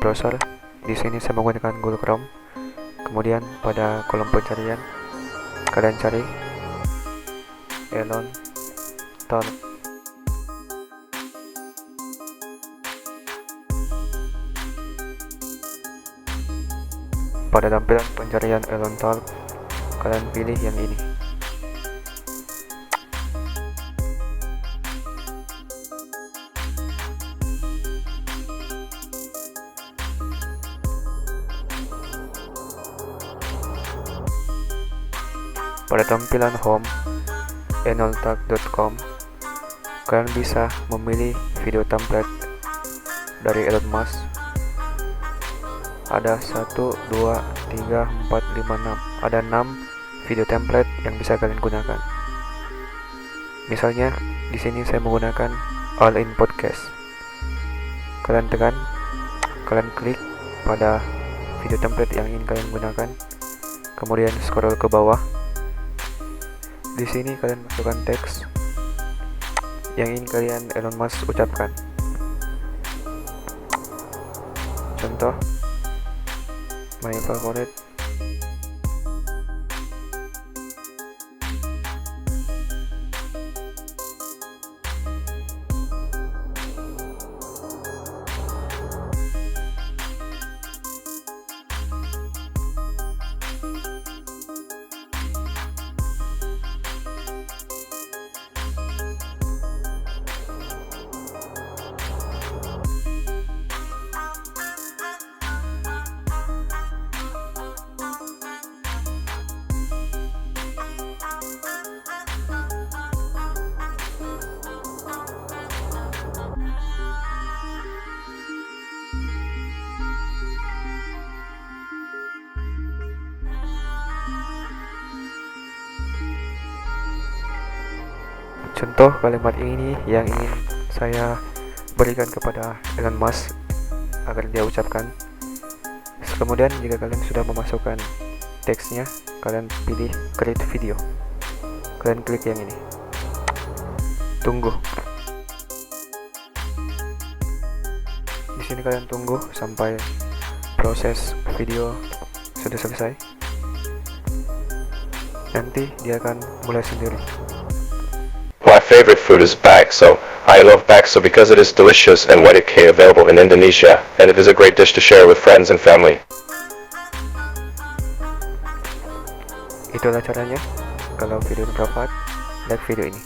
browser. Di sini saya menggunakan Google Chrome. Kemudian pada kolom pencarian kalian cari Elon Talk. Pada tampilan pencarian Elon Talk, kalian pilih yang ini. Pada tampilan home enoltalk.com, kalian bisa memilih video template dari Elon Musk. Ada 1, 2, 3, 4, 5, 6. Ada 6 video template yang bisa kalian gunakan. Misalnya di sini saya menggunakan All in Podcast. Kalian tekan, kalian klik pada video template yang ingin kalian gunakan. Kemudian scroll ke bawah. Di sini kalian masukkan teks yang ingin kalian Elon Musk ucapkan. Contoh, my favorite Contoh kalimat ini yang ingin saya berikan kepada Elon Musk agar dia ucapkan. Kemudian jika kalian sudah memasukkan teksnya, kalian pilih create video. Kalian klik yang ini. Tunggu. Di sini kalian tunggu sampai proses video sudah selesai. Nanti dia akan mulai sendiri. My favorite food is bakso. I love bakso because it is delicious and widely available in Indonesia, and it is a great dish to share with friends and family. Itulah caranya. Kalau video bermanfaat, like video ini.